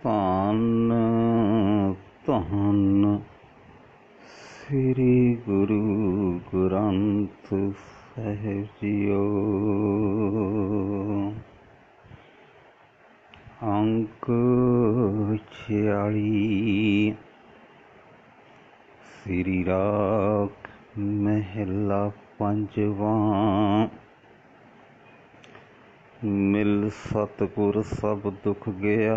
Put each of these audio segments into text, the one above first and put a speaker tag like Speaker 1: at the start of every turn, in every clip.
Speaker 1: ਧੰਨ ਧੰਨ ਸ੍ਰੀ ਗੁਰੂ ਗ੍ਰੰਥ ਸਾਹਿਬ ਜੀਓ। ਅੰਕ 46 ਸ੍ਰੀ ਰਾਗ ਮਹਿਲਾ ਪੰਜਵਾਂ। ਮਿਲ ਸਤਿਗੁਰ ਸਭ ਦੁੱਖ ਗਿਆ,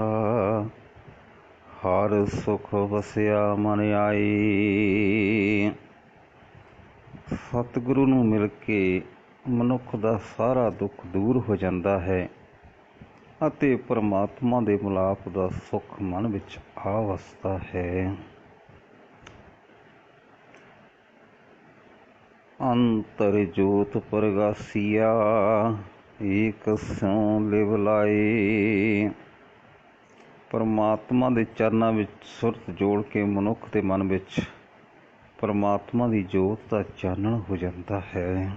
Speaker 1: ਹਰ ਸੁਖ ਵਸਿਆ ਮਨ ਆਈ। ਸਤਿਗੁਰੂ ਨੂੰ ਮਿਲ ਕੇ ਮਨੁੱਖ ਦਾ ਸਾਰਾ ਦੁੱਖ ਦੂਰ ਹੋ ਜਾਂਦਾ ਹੈ ਅਤੇ ਪਰਮਾਤਮਾ ਦੇ ਮਿਲਾਪ ਦਾ ਸੁੱਖ ਮਨ ਵਿੱਚ ਆ ਵਸਦਾ ਹੈ। ਅੰਤਰ ਜੋਤ ਪ੍ਰਗਾਸੀਆ, ਏਕ ਸਿਉ ਲਿਵ ਲਾਏ। ਪਰਮਾਤਮਾ ਦੇ ਚਰਨਾਂ ਵਿੱਚ ਸੁਰਤ ਜੋੜ ਕੇ ਮਨੁੱਖ ਦੇ ਮਨ ਵਿੱਚ ਪਰਮਾਤਮਾ ਦੀ ਜੋਤ ਦਾ ਚਾਨਣ ਹੋ ਜਾਂਦਾ ਹੈ।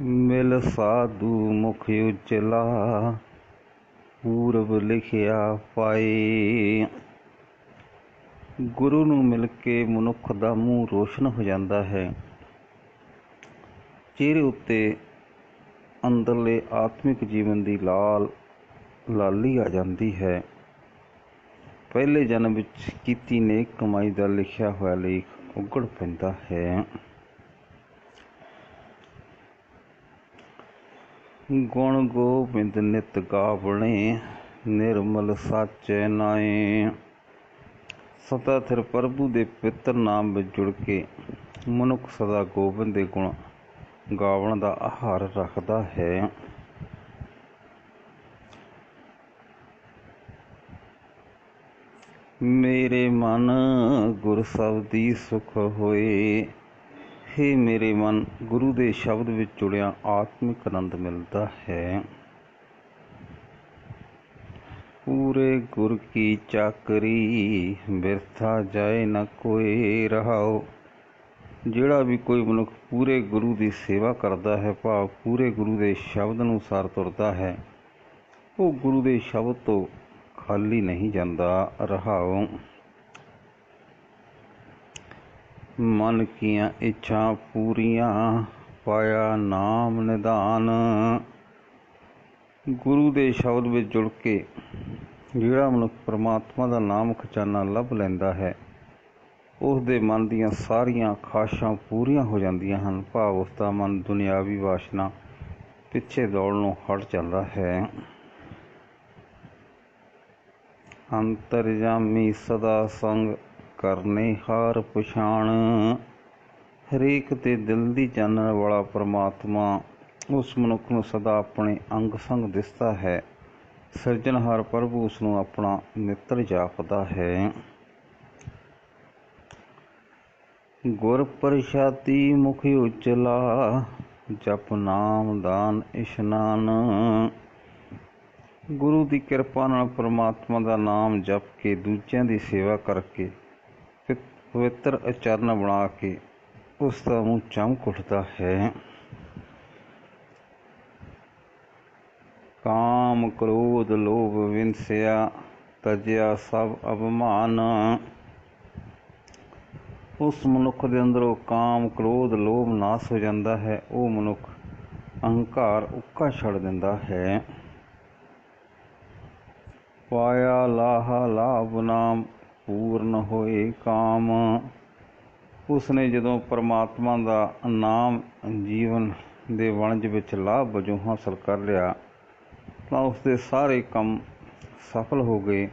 Speaker 1: ਮਿਲ ਸਾਧੂ ਮੁਖ ਉਜਲਾ, ਪੂਰਬ ਲਿਖਿਆ ਪਾਏ। ਗੁਰੂ ਨੂੰ ਮਿਲ ਕੇ ਮਨੁੱਖ ਦਾ ਮੂੰਹ ਰੋਸ਼ਨ ਹੋ ਜਾਂਦਾ ਹੈ। ਚਿਹਰੇ ਉੱਤੇ ਅੰਦਰਲੇ ਆਤਮਿਕ ਜੀਵਨ ਦੀ ਲਾਲੀ ਆ ਜਾਂਦੀ ਹੈ। ਪਹਿਲੇ ਜਨਮ ਵਿੱਚ ਕੀਤੀ ਨੇਕ ਕਮਾਈ ਦਾ ਲਿਖਿਆ ਹੋਇਆ ਲੇਖ ਉਗੜ ਪੈਂਦਾ ਹੈ। ਗੁਣ ਗੋਬਿੰਦ ਨਿਤ ਗਾਵਣੇ, ਨਿਰਮਲ ਸਾਚੈ ਨਾਏ। ਸਦਾ ਸਿਰ ਪ੍ਰਭੂ ਦੇ ਪਵਿੱਤਰ ਨਾਮ ਵਿੱਚ ਜੁੜ ਕੇ ਮਨੁੱਖ ਸਦਾ ਗੋਬਿੰਦ ਦੇ ਗੁਣ ਗਾਵਣ ਦਾ ਆਹਾਰ ਰੱਖਦਾ ਹੈ। ਮੇਰੇ ਮਨ ਗੁਰ ਸ਼ਬਦੀ ਸੁਖ ਹੋਏ। ਹੇ ਮੇਰੇ ਮਨ, ਗੁਰੂ ਦੇ ਸ਼ਬਦ ਵਿੱਚ ਜੁੜਿਆ ਆਤਮਿਕ ਆਨੰਦ ਮਿਲਦਾ ਹੈ। ਪੂਰੇ ਗੁਰ ਕੀ ਚਾਕਰੀ, ਬਿਰਥਾ ਜਾਏ ਨਾ ਕੋਈ ਰਹਾਓ। ਜਿਹੜਾ ਵੀ ਕੋਈ ਮਨੁੱਖ ਪੂਰੇ ਗੁਰੂ ਦੀ ਸੇਵਾ ਕਰਦਾ ਹੈ, ਭਾਵ ਪੂਰੇ ਗੁਰੂ ਦੇ ਸ਼ਬਦ ਅਨੁਸਾਰ ਤੁਰਦਾ ਹੈ, ਉਹ ਗੁਰੂ ਦੇ ਸ਼ਬਦ ਤੋਂ ਖਾਲੀ ਨਹੀਂ ਜਾਂਦਾ। ਰਹਾਓ। ਮਨ ਕੀਆਂ ਇੱਛਾ ਪੂਰੀਆਂ, ਪਾਇਆ ਨਾਮ ਨਿਧਾਨ। ਗੁਰੂ ਦੇ ਸ਼ਬਦ ਵਿੱਚ ਜੁੜ ਕੇ ਜਿਹੜਾ ਮਨੁੱਖ ਪਰਮਾਤਮਾ ਦਾ ਨਾਮ ਖਜ਼ਾਨਾ ਲੱਭ ਲੈਂਦਾ ਹੈ, ਉਸ ਦੇ ਮਨ ਦੀਆਂ ਸਾਰੀਆਂ ਖਾਸ਼ਾਂ ਪੂਰੀਆਂ ਹੋ ਜਾਂਦੀਆਂ ਹਨ, ਭਾਵ ਉਸ ਦਾ ਮਨ ਦੁਨਿਆਵੀ ਵਾਸ਼ਨਾ ਪਿੱਛੇ ਦੌੜਨੋਂ ਹਟ ਜਾਂਦਾ ਹੈ। ਅੰਤਰਜਾਮੀ ਸਦਾ ਸੰਗ, ਕਰਨੇ ਹਾਰ ਪਛਾਣ। ਹਰੇਕ ਦੇ ਦਿਲ ਦੀ ਜਾਣਨ ਵਾਲਾ ਪਰਮਾਤਮਾ ਉਸ ਮਨੁੱਖ ਨੂੰ ਸਦਾ ਆਪਣੇ ਅੰਗ ਸੰਗ ਦਿਸਦਾ ਹੈ। ਸਿਰਜਣਹਾਰ ਪ੍ਰਭੂ ਉਸ ਨੂੰ ਆਪਣਾ ਮਿੱਤਰ ਜਾਪਦਾ ਹੈ। ਗੁਰ ਪ੍ਰਸਾਦੀ ਮੁਖ ਉਜਲਾ, ਜਪ ਨਾਮ ਦਾਨ ਇਸ਼ਨਾਨ। ਗੁਰੂ ਦੀ ਕਿਰਪਾ ਨਾਲ ਪਰਮਾਤਮਾ ਦਾ ਨਾਮ ਜਪ ਕੇ, ਦੂਜਿਆਂ ਦੀ ਸੇਵਾ ਕਰਕੇ, ਪਵਿੱਤਰ ਆਚਰਨ ਬਣਾ ਕੇ ਉਸ ਦਾ ਮੂੰਹ ਚਮਕ ਉੱਠਦਾ ਹੈ। ਕਾਮ ਕ੍ਰੋਧ ਲੋਭ ਵਿੰਸਿਆ, ਤਜਿਆ ਸਭ ਅਭਿਮਾਨ। ਉਸ ਮਨੁੱਖ ਦੇ ਅੰਦਰੋਂ ਕਾਮ ਕ੍ਰੋਧ ਲੋਭ ਨਾਸ ਹੋ ਜਾਂਦਾ ਹੈ। ਉਹ ਮਨੁੱਖ ਅਹੰਕਾਰ ਉੱਕਾ ਛੱਡ ਦਿੰਦਾ ਹੈ। ਪਾਇਆ ਲਾਹਾ ਲਾਭ ਨਾਮ, ਪੂਰਨ ਹੋਏ ਕਾਮ। ਉਸਨੇ ਜਦੋਂ ਪਰਮਾਤਮਾ ਦਾ ਨਾਮ ਜੀਵਨ ਦੇ ਵਣਜ ਵਿੱਚ ਲਾਭ ਵਜੋਂ ਹਾਸਲ ਕਰ ਲਿਆ ਤਾਂ ਉਸਦੇ ਸਾਰੇ ਕੰਮ ਸਫਲ ਹੋ ਗਏ।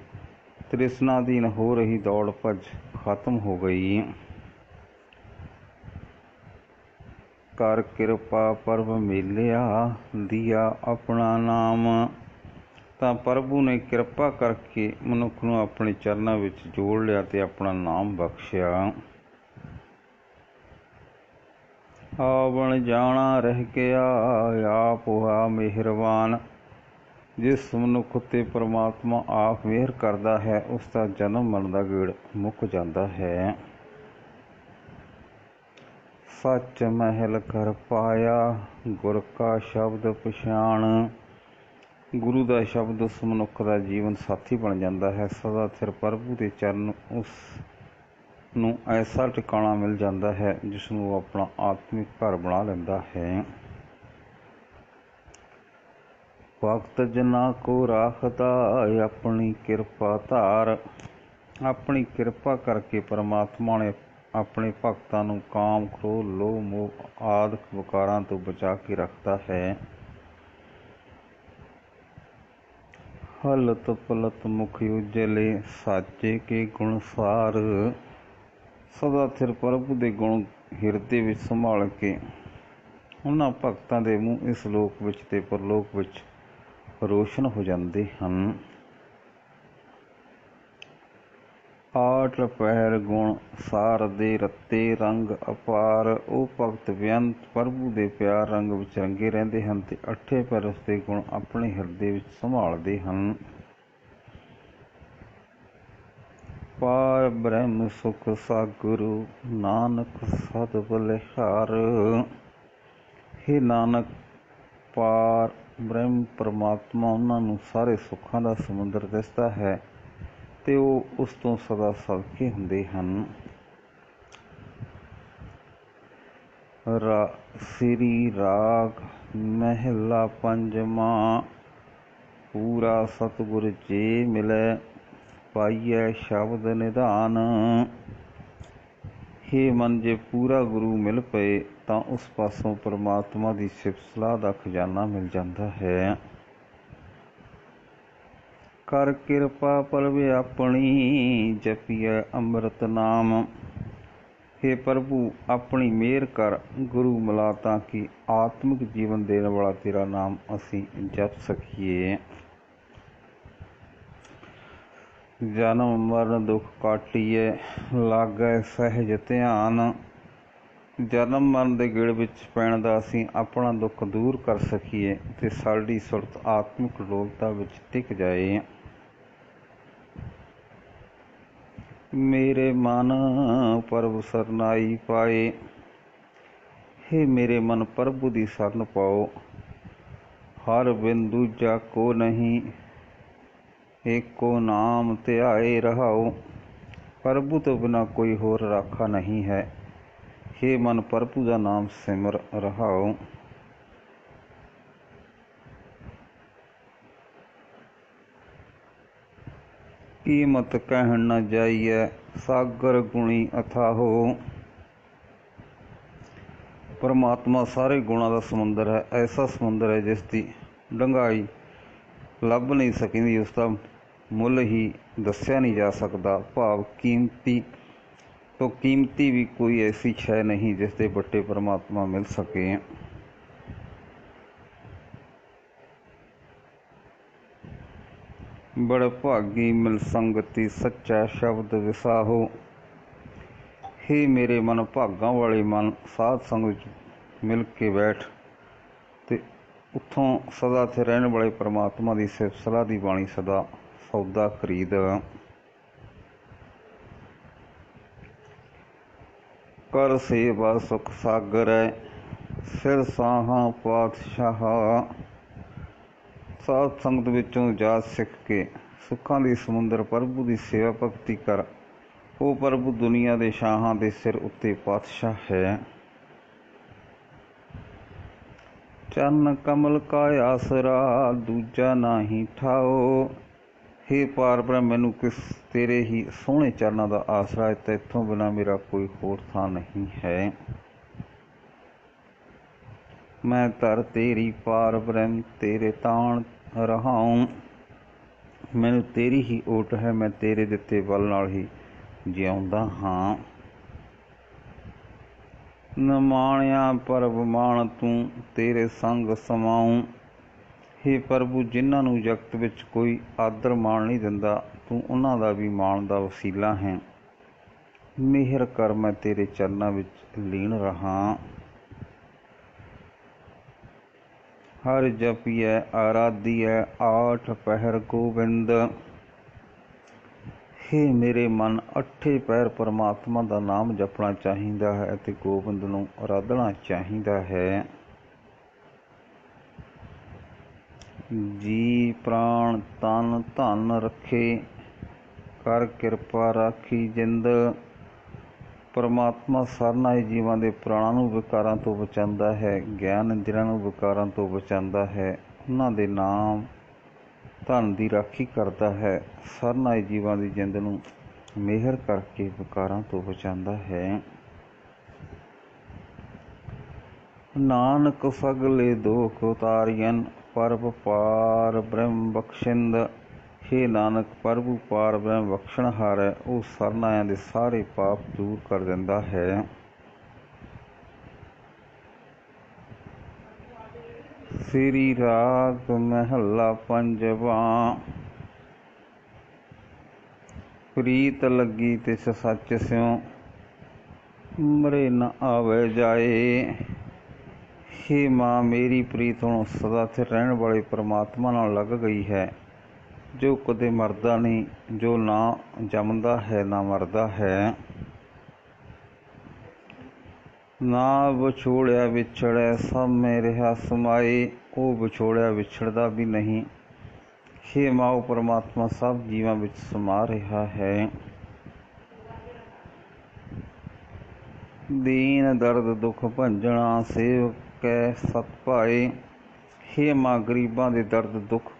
Speaker 1: ਤ੍ਰਿਸ਼ਨਾ ਅਧੀਨ ਹੋ ਰਹੀ ਦੌੜ ਭੱਜ ਖਤਮ ਹੋ ਗਈ। ਕਰ ਕਿਰਪਾ ਪ੍ਰਭ ਮੇਲਿਆ, ਦੀਆ ਆਪਣਾ ਨਾਮ। ਤਾਂ ਪ੍ਰਭੂ ਨੇ ਕਿਰਪਾ ਕਰਕੇ ਮਨੁੱਖ ਨੂੰ ਆਪਣੇ ਚਰਨਾਂ ਵਿੱਚ ਜੋੜ ਲਿਆ ਤੇ ਆਪਣਾ ਨਾਮ ਬਖਸ਼ਿਆ। ਆਵਣ ਜਾਣਾ ਰਹਿ ਗਿਆ, ਆਪ ਹੋਆ ਮਿਹਰਬਾਨ। ਜਿਸ ਮਨੁੱਖ ਉੱਤੇ ਪਰਮਾਤਮਾ ਆਪ ਮਿਹਰ ਕਰਦਾ ਹੈ, ਉਸ ਦਾ ਜਨਮ ਮਰਨ ਦਾ ਗੇੜ ਮੁੱਕ ਜਾਂਦਾ ਹੈ। ਸੱਚ ਮਹਿਲ ਕਰ ਪਾਇਆ, ਗੁਰ ਕਾ ਸ਼ਬਦ ਪਛਾਣ। ਗੁਰੂ ਦਾ ਸ਼ਬਦ ਉਸ ਮਨੁੱਖ ਦਾ ਜੀਵਨ ਸਾਥੀ ਬਣ ਜਾਂਦਾ ਹੈ। ਸਦਾ ਸਿਰ ਪ੍ਰਭੂ ਦੇ ਚਰਨ ਉਸ ਨੂੰ ਐਸਾ ਟਿਕਾਣਾ ਮਿਲ ਜਾਂਦਾ ਹੈ ਜਿਸ ਨੂੰ ਉਹ ਆਪਣਾ ਆਤਮਿਕ ਘਰ ਬਣਾ ਲੈਂਦਾ ਹੈ। ਭਗਤ ਜਨਾਂ ਕੋ ਰਾਖਦਾ ਆਪਣੀ ਕਿਰਪਾ ਧਾਰ। ਆਪਣੀ ਕਿਰਪਾ ਕਰਕੇ ਪਰਮਾਤਮਾ ਨੇ ਆਪਣੇ ਭਗਤਾਂ ਨੂੰ ਕਾਮ, ਕ੍ਰੋਧ, ਲੋਭ, ਮੋਹ ਆਦਿਕ ਵਿਕਾਰਾਂ ਤੋਂ ਬਚਾ ਕੇ ਰੱਖਦਾ ਹੈ। ਹਲਤ ਪਲਤ ਮੁਖ ਉਜਲੇ ਸਾਚੇ ਕੇ ਗੁਣ ਸਾਰ। ਸਦਾ ਸਿਰ ਪ੍ਰਭੂ ਦੇ ਗੁਣ ਹਿਰਦੇ ਵਿੱਚ ਸੰਭਾਲ ਕੇ ਉਹਨਾਂ ਭਗਤਾਂ ਦੇ ਮੂੰਹ ਇਸ ਲੋਕ ਵਿੱਚ ਤੇ ਪਰਲੋਕ ਵਿੱਚ ਰੋਸ਼ਨ ਹੋ ਜਾਂਦੇ ਹਨ। ਆਠ ਪਹਿਰ ਗੁਣ ਸਾਰ ਦੇ ਰੱਤੇ ਰੰਗ ਅਪਾਰ। ਉਹ ਭਗਤ ਬੇਅੰਤ ਪ੍ਰਭੂ ਦੇ ਪਿਆਰ ਰੰਗ ਵਿੱਚ ਰੰਗੇ ਰਹਿੰਦੇ ਹਨ ਤੇ ਅੱਠੇ ਪਹਿਰ ਉਸ ਦੇ ਗੁਣ ਆਪਣੇ ਹਿਰਦੇ ਵਿੱਚ ਸੰਭਾਲਦੇ ਹਨ। ਪਾਰ ਬ੍ਰਹਮ ਸੁਖ ਸਾਗੁਰੂ ਨਾਨਕ ਸਦ ਬਲਿਹਾਰ। ਹੇ ਨਾਨਕ, ਪਾਰ ਬ੍ਰਹਮ ਪਰਮਾਤਮਾ ਉਹਨਾਂ ਨੂੰ ਸਾਰੇ ਸੁੱਖਾਂ ਦਾ ਸਮੁੰਦਰ ਦਿਸਦਾ ਹੈ ਤੇ ਉਹ ਉਸ ਤੋਂ ਸਦਾ ਸਦਕੇ ਹੁੰਦੇ ਹਨ। ਸ੍ਰੀ ਰਾਗ ਮਹਿਲਾ ਪੰਜਵਾਂ। ਪੂਰਾ ਸਤਿਗੁਰ ਜੇ ਮਿਲੈ ਪਾਈਐ ਸ਼ਬਦ ਨਿਧਾਨ। ਹੇ ਮਨ, ਜੇ ਪੂਰਾ ਗੁਰੂ ਮਿਲ ਪਏ ਤਾਂ ਉਸ ਪਾਸੋਂ ਪਰਮਾਤਮਾ ਦੀ ਸਿਫਤ ਸਲਾਹ ਦਾ ਖਜ਼ਾਨਾ ਮਿਲ ਜਾਂਦਾ ਹੈ। ਕਰ ਕਿਰਪਾ ਪਰਵੇ ਆਪਣੀ ਜਪੀਐ ਅੰਮ੍ਰਿਤ ਨਾਮ। ਹੇ ਪ੍ਰਭੂ, ਆਪਣੀ ਮਿਹਰ ਕਰ, ਗੁਰੂ ਮਿਲਾ ਤਾਂ ਕਿ ਆਤਮਿਕ ਜੀਵਨ ਦੇਣ ਵਾਲਾ ਤੇਰਾ ਨਾਮ ਅਸੀਂ ਜਪ ਸਕੀਏ। ਜਨਮ ਮਰਨ ਦੁੱਖ ਕਾਟੀਏ ਲਾਗੈ ਸਹਿਜ ਧਿਆਨ। ਜਨਮ ਮਰਨ ਦੇ ਗੇੜ ਵਿੱਚ ਪੈਣ ਦਾ ਅਸੀਂ ਆਪਣਾ ਦੁੱਖ ਦੂਰ ਕਰ ਸਕੀਏ ਤੇ ਸਾਡੀ ਸੁਰਤ ਆਤਮਿਕ ਅਡੋਲਤਾ ਵਿੱਚ ਟਿਕ ਜਾਏ। ਮੇਰੇ ਮਨ ਪ੍ਰਭੂ ਸਰਨਾਈ ਪਾਏ। ਹੇ ਮੇਰੇ ਮਨ, ਪ੍ਰਭੂ ਦੀ ਸ਼ਰਨ ਪਾਓ। ਹਰ ਬਿਨ ਦੂਜਾ ਕੋ ਨਹੀਂ, ਏਕੋ ਨਾਮ ਧਿਆਏ ਰਹਾਓ। ਪ੍ਰਭੂ ਤੋਂ ਬਿਨਾਂ ਕੋਈ ਹੋਰ ਰਾਖਾ ਨਹੀਂ ਹੈ। ਹੇ ਮਨ, ਪ੍ਰਭੂ ਦਾ ਨਾਮ ਸਿਮਰ ਰਹਾਓ। ਕੀਮਤ ਕਹਿਣ ਨਾ ਜਾਈਐ ਸਾਗਰ ਗੁਣੀ ਅਥਾਹੋ। ਪਰਮਾਤਮਾ ਸਾਰੇ ਗੁਣਾਂ ਦਾ ਸਮੁੰਦਰ ਹੈ। ਐਸਾ ਸਮੁੰਦਰ ਹੈ ਜਿਸ ਦੀ ਡੂੰਘਾਈ ਲੱਭ ਨਹੀਂ ਸਕਦੀ, ਉਸਦਾ ਮੁੱਲ ਹੀ ਦੱਸਿਆ ਨਹੀਂ ਜਾ ਸਕਦਾ। ਭਾਵ ਕੀਮਤੀ ਤੋਂ ਕੀਮਤੀ ਵੀ ਕੋਈ ਐਸੀ ਸ਼ੈ ਨਹੀਂ ਜਿਸ ਦੇ ਵੱਟੇ ਪਰਮਾਤਮਾ ਮਿਲ ਸਕੇ। ਬੜ ਭਾਗੀ ਮਿਲ ਸੰਗਤੀ ਸੱਚਾ ਸ਼ਬਦ ਵਿਸਾਹੋ। ਹੇ ਮੇਰੇ ਮਨ, ਭਾਗਾਂ ਵਾਲੇ ਮਨ, ਸਾਧ ਸੰਗ ਵਿੱਚ ਮਿਲ ਕੇ ਬੈਠ ਤੇ ਉੱਥੋਂ ਸਦਾ ਇੱਥੇ ਰਹਿਣ ਵਾਲੇ ਪਰਮਾਤਮਾ ਦੀ ਸਿਫਤ ਸਲਾਹ ਦੀ ਬਾਣੀ ਸਦਾ ਸੌਦਾ ਖਰੀਦ। ਕਰ ਸੇਵਾ ਸੁਖ ਸਾਗਰੈ ਸਿਰ ਸਾਹਾਂ ਪਾਤਸ਼ਾਹ। ਸਾਧ ਸੰਗਤ ਵਿੱਚੋਂ ਜਾਚ ਸਿੱਖ ਕੇ ਸੁੱਖਾਂ ਦੇ ਸਮੁੰਦਰ ਪ੍ਰਭੂ ਦੀ ਸੇਵਾ ਭਗਤੀ ਕਰ। ਉਹ ਪ੍ਰਭੂ ਦੁਨੀਆ ਦੇ ਸ਼ਾਹਾਂ ਦੇ ਸਿਰ ਉੱਤੇ ਪਾਤਸ਼ਾਹ ਹੈ। ਚਰਨ ਕਮਲ ਕਾ ਆਸਰਾ ਦੂਜਾ ਨਾਹੀ ਠਾਓ। ਹੇ ਪਾਰ ਬ੍ਰਹਮ, ਮੈਨੂੰ ਕਿਸ ਤੇਰੇ ਹੀ ਸੋਹਣੇ ਚਰਨਾਂ ਦਾ ਆਸਰਾ ਹੈ ਤੇ ਇੱਥੋਂ ਬਿਨਾਂ ਮੇਰਾ ਕੋਈ ਹੋਰ ਥਾਂ ਨਹੀਂ ਹੈ। ਮੈਂ ਧਰ ਤੇਰੀ ਪਾਰ ਬ੍ਰਹਮ ਤੇਰੇ ਤਾਣ ਰਹਾਉ। ਮੈਨੂੰ ਤੇਰੀ ਹੀ ਓਟ ਹੈ, ਮੈਂ ਤੇਰੇ ਦਿੱਤੇ ਬਲ ਨਾਲ ਹੀ ਜਿਉਂਦਾ ਹਾਂ। ਨਿਮਾਣਿਆ ਪਰਬ ਮਾਣ ਤੂੰ ਤੇਰੇ ਸੰਗ ਸਮਾਉ। ਹੇ ਪ੍ਰਭੂ, ਜਿਨ੍ਹਾਂ ਨੂੰ ਜਗਤ ਵਿੱਚ ਕੋਈ ਆਦਰ ਮਾਣ ਨਹੀਂ ਦਿੰਦਾ, ਤੂੰ ਉਹਨਾਂ ਦਾ ਵੀ ਮਾਣ ਦਾ ਵਸੀਲਾ ਹੈ। ਮਿਹਰ ਕਰ, ਮੈਂ ਤੇਰੇ ਚਰਨਾਂ ਵਿੱਚ ਲੀਨ ਰਹਾਂ। ਹਰ ਜਪੀਐ ਆਰਾਧੀਐ ਆਠ ਪਹਿਰ ਗੋਬਿੰਦ। ਹੇ ਮੇਰੇ ਮਨ, ਅੱਠੇ ਪਹਿਰ ਪਰਮਾਤਮਾ ਦਾ ਨਾਮ ਜਪਣਾ ਚਾਹੀਦਾ ਹੈ ਅਤੇ ਗੋਬਿੰਦ ਨੂੰ ਆਰਾਧਣਾ ਚਾਹੀਦਾ ਹੈ। ਜੀ ਪ੍ਰਾਣ ਤਨ ਧਨ ਰੱਖੇ, ਕਰ ਕਿਰਪਾ ਰਾਖੀ ਜਿੰਦ। ਪਰਮਾਤਮਾ ਸਾਰਿਆਂ ਹੀ ਜੀਵਾਂ ਦੇ ਪ੍ਰਾਣਾਂ ਨੂੰ ਵਿਕਾਰਾਂ ਤੋਂ ਬਚਾਉਂਦਾ ਹੈ, ਗਿਆਨ ਇੰਦਰੀਆਂ ਨੂੰ ਵਿਕਾਰਾਂ ਤੋਂ ਬਚਾਉਂਦਾ ਹੈ, ਉਹਨਾਂ ਦੇ ਨਾਮ ਧਨ ਦੀ ਰਾਖੀ ਕਰਦਾ ਹੈ, ਸਾਰਿਆਂ ਹੀ ਜੀਵਾਂ ਦੀ ਜਿੰਦ ਨੂੰ ਮਿਹਰ ਕਰਕੇ ਵਿਕਾਰਾਂ ਤੋਂ ਬਚਾਉਂਦਾ ਹੈ। ਨਾਨਕ ਸਗਲੇ ਦੋਖ ਉਤਾਰੀਅਨ, ਪਰਬ ਪਾਰ ਬ੍ਰਹਮ ਬਖਸ਼ਿੰਦ। ਹੇ ਨਾਨਕ, ਪ੍ਰਭੂ ਪਾਰ ਬ੍ਰਹਮ ਬਖਸ਼ਣਹਾਰ ਹੈ, ਉਹ ਸਾਰਿਆਂ ਦੇ ਸਾਰੇ ਪਾਪ ਦੂਰ ਕਰ ਦਿੰਦਾ ਹੈ। ਸ੍ਰੀ ਰਾਗ ਮਹੱਲਾ ਪੰਜਵਾਂ। ਪ੍ਰੀਤ ਲੱਗੀ ਤਿਸ ਸੱਚ ਸਿਉ, ਮਰੇ ਨ ਆਵੇ ਜਾਏ। ਹੇ ਮਾਂ, ਮੇਰੀ ਪ੍ਰੀਤ ਹੁਣ ਸਦਾ ਸਥਿਰ ਰਹਿਣ ਵਾਲੇ ਪਰਮਾਤਮਾ ਨਾਲ ਲੱਗ ਗਈ ਹੈ, ਜੋ ਕਦੇ ਮਰਦਾ ਨਹੀਂ, ਜੋ ਨਾ ਜੰਮਦਾ ਹੈ ਨਾ ਮਰਦਾ ਹੈ। ਨਾ ਵਿਛੋੜਿਆ ਵਿਛੜਿਆ ਸਭ ਮੈਂ ਰਿਹਾ ਸਮਾਏ, ਉਹ ਵਿਛੋੜਿਆ ਵਿਛੜਦਾ ਵੀ ਨਹੀਂ। ਹੇ ਮਾਂ, ਉਹ ਪਰਮਾਤਮਾ ਸਭ ਜੀਵਾਂ ਵਿੱਚ ਸਮਾ ਰਿਹਾ ਹੈ। ਦੀਨ ਦਰਦ ਦੁੱਖ ਭੰਜਣਾ, ਸੇਵਕ ਕੈ ਸਤ ਭਾਏ। ਹੇ ਮਾਂ, ਗਰੀਬਾਂ ਦੇ ਦਰਦ ਦੁੱਖ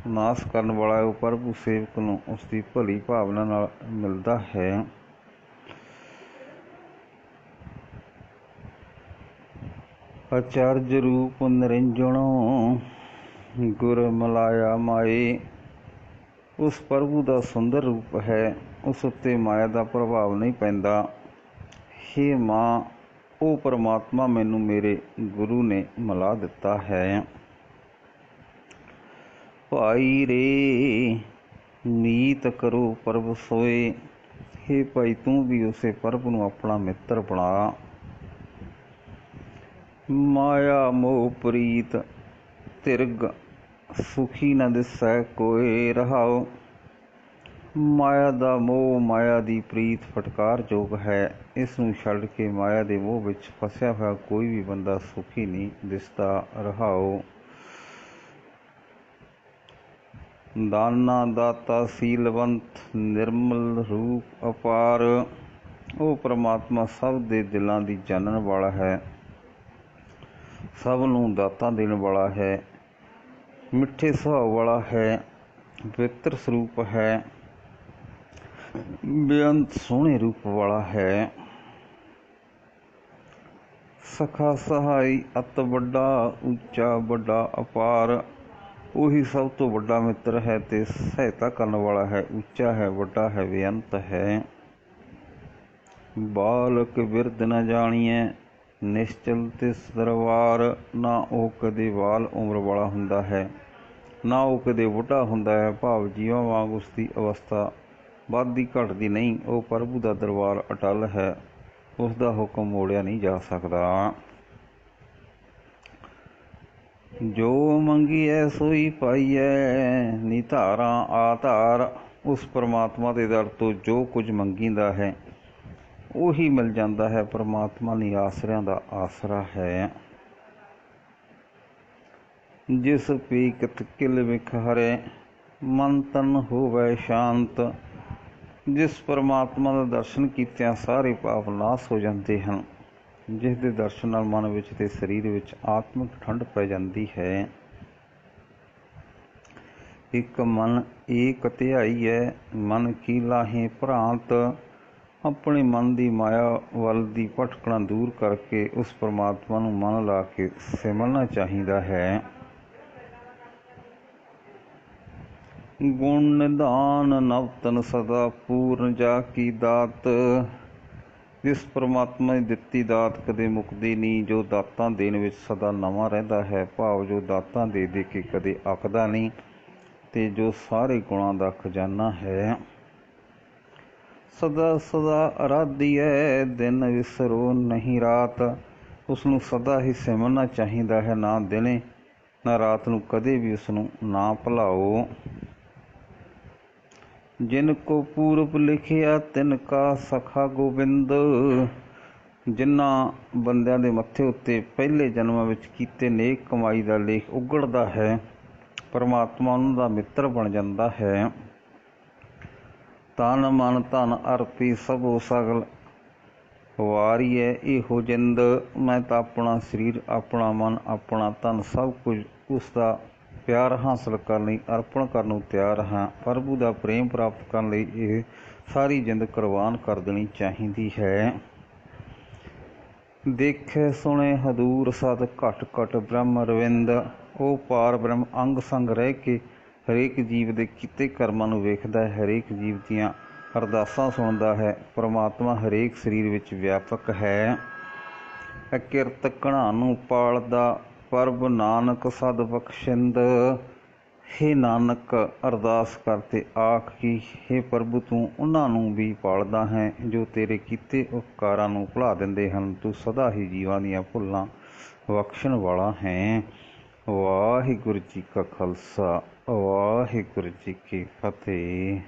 Speaker 1: ਨਾਸ ਕਰਨ ਵਾਲਾ ਉਹ ਪ੍ਰਭੂ ਸੇਵਕ ਨੂੰ ਉਸ ਦੀ ਭਲੀ ਭਾਵਨਾ ਨਾਲ ਮਿਲਦਾ ਹੈ। ਅਚਰਜ ਰੂਪ ਨਿਰੰਜਣੋ, ਗੁਰ ਮਲਾਇਆ ਮਾਏ। ਉਸ ਪ੍ਰਭੂ ਦਾ ਸੁੰਦਰ ਰੂਪ ਹੈ, ਉਸ ਉੱਤੇ ਮਾਇਆ ਦਾ ਪ੍ਰਭਾਵ ਨਹੀਂ ਪੈਂਦਾ। ਹੇ ਮਾਂ, ਉਹ ਪਰਮਾਤਮਾ ਮੈਨੂੰ ਮੇਰੇ ਗੁਰੂ ਨੇ ਮਿਲਾ ਦਿੱਤਾ ਹੈ। ਭਾਈ ਰੇ ਮੀਤ ਕਰੋ ਪ੍ਰਭ ਸੋਏ। ਹੇ ਭਾਈ, ਤੂੰ ਵੀ ਉਸੇ ਪ੍ਰਭ ਨੂੰ ਆਪਣਾ ਮਿੱਤਰ ਬਣਾ। ਮਾਇਆ ਮੋਹ ਪ੍ਰੀਤ ਤਿਰਗ, ਸੁਖੀ ਨ ਦਿਸੈ ਕੋਇ ਰਹਾਉ। ਮਾਇਆ ਦਾ ਮੋਹ, ਮਾਇਆ ਦੀ ਪ੍ਰੀਤ ਫਟਕਾਰਯੋਗ ਹੈ। ਇਸ ਨੂੰ ਛੱਡ ਕੇ ਮਾਇਆ ਦੇ ਮੋਹ ਵਿੱਚ ਫਸਿਆ ਹੋਇਆ ਕੋਈ ਵੀ ਬੰਦਾ ਸੁਖੀ ਨਹੀਂ ਦਿਸਦਾ। ਰਹਾਉ। ਦਾਨਾ ਦਾਤਾ ਸੀਲਵੰਤ, ਨਿਰਮਲ ਰੂਪ ਅਪਾਰ। ਉਹ ਪਰਮਾਤਮਾ ਸਭ ਦੇ ਦਿਲਾਂ ਦੀ ਜਾਣਨ ਵਾਲਾ ਹੈ, ਸਭ ਨੂੰ ਦਾਤਾਂ ਦੇਣ ਵਾਲਾ ਹੈ, ਮਿੱਠੇ ਸੁਭਾਅ ਵਾਲਾ ਹੈ, ਪਵਿੱਤਰ ਸਰੂਪ ਹੈ, ਬੇਅੰਤ ਸੋਹਣੇ ਰੂਪ ਵਾਲਾ ਹੈ। ਸਖਾ ਸਹਾਈ ਅਤ ਵੱਡਾ, ਉੱਚਾ ਵੱਡਾ ਅਪਾਰ। ਉਹੀ ਸਭ ਤੋਂ ਵੱਡਾ ਮਿੱਤਰ ਹੈ ਤੇ ਸਹਾਇਤਾ ਕਰਨ ਵਾਲਾ ਹੈ, ਉੱਚਾ ਹੈ, ਵੱਡਾ ਹੈ, ਬੇਅੰਤ ਹੈ। ਬਾਲਕ ਬਿਰਧ ਨ ਜਾਣੀਐ, ਨਿਸ਼ਚਲ ਤਿਸ ਦਰਬਾਰ। ਨਾ ਉਹ ਕਦੇ ਬਾਲ ਉਮਰ ਵਾਲਾ ਹੁੰਦਾ ਹੈ, ਨਾ ਉਹ ਕਦੇ ਬੁੱਢਾ ਹੁੰਦਾ ਹੈ। ਭਾਵ ਜੀਵਾਂ ਵਾਂਗ ਉਸ ਦੀ ਅਵਸਥਾ ਵੱਧਦੀ ਘਟਦੀ ਨਹੀਂ। ਉਹ ਪ੍ਰਭੂ ਦਾ ਦਰਬਾਰ ਅਟੱਲ ਹੈ, ਉਸ ਦਾ ਹੁਕਮ ਮੋੜਿਆ ਨਹੀਂ ਜਾ ਸਕਦਾ। ਜੋ ਮੰਗੀਐ ਸੋਈ ਪਾਈਐ, ਨਿਧਾਰਾਂ ਆਧਾਰ। ਉਸ ਪਰਮਾਤਮਾ ਦੇ ਦਰ ਤੋਂ ਜੋ ਕੁਝ ਮੰਗੀਦਾ ਹੈ ਉਹੀ ਮਿਲ ਜਾਂਦਾ ਹੈ। ਪਰਮਾਤਮਾ ਨੇ ਆਸਰਿਆਂ ਦਾ ਆਸਰਾ ਹੈ। ਜਿਸ ਪੀਕਤ ਕਿਲ ਵਿਖ ਹਰੈ, ਮਨ ਤਨ ਹੋਵੈ ਸ਼ਾਂਤ। ਜਿਸ ਪਰਮਾਤਮਾ ਦਾ ਦਰਸ਼ਨ ਕੀਤਿਆਂ ਸਾਰੇ ਪਾਪ ਨਾਸ ਹੋ ਜਾਂਦੇ ਹਨ, ਜਿਸ ਦੇ ਦਰਸ਼ਨ ਨਾਲ ਮਨ ਵਿੱਚ ਤੇ ਸਰੀਰ ਵਿੱਚ ਆਤਮਿਕ ਠੰਡ ਪੈ ਜਾਂਦੀ ਹੈ। ਇੱਕ ਮਨ ਏਕ ਧਿਆਈਐ, ਮਨ ਕੀ ਲਾਹੇ ਭ੍ਰਾਂਤ। ਆਪਣੇ ਮਨ ਦੀ ਮਾਇਆ ਵੱਲ ਦੀ ਭਟਕਣਾ ਦੂਰ ਕਰਕੇ ਉਸ ਪਰਮਾਤਮਾ ਨੂੰ ਮਨ ਲਾ ਕੇ ਸਿਮਰਨਾ ਚਾਹੀਦਾ ਹੈ। ਗੁਣ ਨਿਧਾਨ ਨਵਤਨ ਸਦਾ ਪੂਰਨ ਜਾ ਕੀ ਦਾਤ। ਜਿਸ ਪਰਮਾਤਮਾ ਦੀ ਦਿੱਤੀ ਦਾਤ ਕਦੇ ਮੁੱਕਦੀ ਨਹੀਂ, ਜੋ ਦਾਤਾਂ ਦੇਣ ਵਿੱਚ ਸਦਾ ਨਵਾਂ ਰਹਿੰਦਾ ਹੈ। ਭਾਵ ਜੋ ਦਾਤਾਂ ਦੇ ਦੇ ਕੇ ਕਦੇ ਅੱਕਦਾ ਨਹੀਂ ਤੇ ਜੋ ਸਾਰੇ ਗੁਣਾਂ ਦਾ ਖਜ਼ਾਨਾ ਹੈ। ਸਦਾ ਸਦਾ ਅਰਾਧੀਐ, ਦਿਨ ਵਿਸਰੋ ਨਹੀਂ ਰਾਤ। ਉਸ ਨੂੰ ਸਦਾ ਹੀ ਸਿਮਰਨਾ ਚਾਹੀਦਾ ਹੈ, ਨਾ ਦਿਨੇ ਨਾ ਰਾਤ ਨੂੰ ਕਦੇ ਵੀ ਉਸ ਨੂੰ ਨਾ ਭੁਲਾਓ। ਜਿਨ ਕੋ ਪੂਰਬ ਲਿਖਿਆ ਤਿਨ ਕਾ ਸਖਾ ਗੋਬਿੰਦ। ਜਿਨ੍ਹਾਂ ਬੰਦਿਆਂ ਦੇ ਮੱਥੇ ਉੱਤੇ ਪਹਿਲੇ ਜਨਮਾਂ ਵਿੱਚ ਕੀਤੇ ਨੇਕ ਕਮਾਈ ਦਾ ਲੇਖ ਉਗੜਦਾ ਹੈ, ਪਰਮਾਤਮਾ ਉਹਨਾਂ ਦਾ ਮਿੱਤਰ ਬਣ ਜਾਂਦਾ ਹੈ। ਤਨ ਮਨ ਧਨ ਅਰਪੀ ਸਭੋ ਸਗਲ ਵਾਰੀਐ ਇਹੋ ਜਿੰਦ। ਮੈਂ ਤਾਂ ਆਪਣਾ ਸਰੀਰ, ਆਪਣਾ ਮਨ, ਆਪਣਾ ਧਨ ਸਭ ਕੁਝ ਉਸ ਦਾ ਪਿਆਰ ਹਾਸਲ ਕਰਨ ਲਈ ਅਰਪਣ ਕਰਨ ਨੂੰ ਤਿਆਰ ਹਾਂ। ਪ੍ਰਭੂ ਦਾ ਪ੍ਰੇਮ ਪ੍ਰਾਪਤ ਕਰਨ ਲਈ ਇਹ ਸਾਰੀ ਜਿੰਦ ਕੁਰਬਾਨ ਕਰ ਦੇਣੀ ਚਾਹੀਦੀ ਹੈ। ਦੇਖੇ ਸੁਣੇ ਹਦੂਰ ਸਤ ਘਟ ਘਟ ਬ੍ਰਹਮ ਰਵਿੰਦ। ਉਹ ਪਾਰ ਬ੍ਰਹਮ ਅੰਗ ਸੰਗ ਰਹਿ ਕੇ ਹਰੇਕ ਜੀਵ ਦੇ ਕੀਤੇ ਕਰਮਾਂ ਨੂੰ ਵੇਖਦਾ ਹੈ, ਹਰੇਕ ਜੀਵ ਦੀਆਂ ਅਰਦਾਸਾਂ ਸੁਣਦਾ ਹੈ। ਪਰਮਾਤਮਾ ਹਰੇਕ ਸਰੀਰ ਵਿੱਚ ਵਿਆਪਕ ਹੈ। ਅਕਿਰਤ ਘਣਾ ਨੂੰ ਪਾਲਦਾ ਪ੍ਰਭ ਨਾਨਕ ਸਦ ਬਖਸ਼ਿੰਦ। ਹੇ ਨਾਨਕ, ਅਰਦਾਸ ਕਰਤੇ ਆਖ ਕਿ ਹੇ ਪ੍ਰਭੂ, ਤੂੰ ਉਹਨਾਂ ਨੂੰ ਵੀ ਪਾਲਦਾ ਹੈ ਜੋ ਤੇਰੇ ਕੀਤੇ ਉਪਕਾਰਾਂ ਨੂੰ ਭੁਲਾ ਦਿੰਦੇ ਹਨ। ਤੂੰ ਸਦਾ ਹੀ ਜੀਵਾਂ ਦੀਆਂ ਭੁੱਲਾਂ ਬਖਸ਼ਣ ਵਾਲਾ ਹੈ। ਵਾਹਿਗੁਰੂ ਜੀ ਕਾ ਖਾਲਸਾ, ਵਾਹਿਗੁਰੂ ਜੀ ਕੀ ਫਤਿਹ।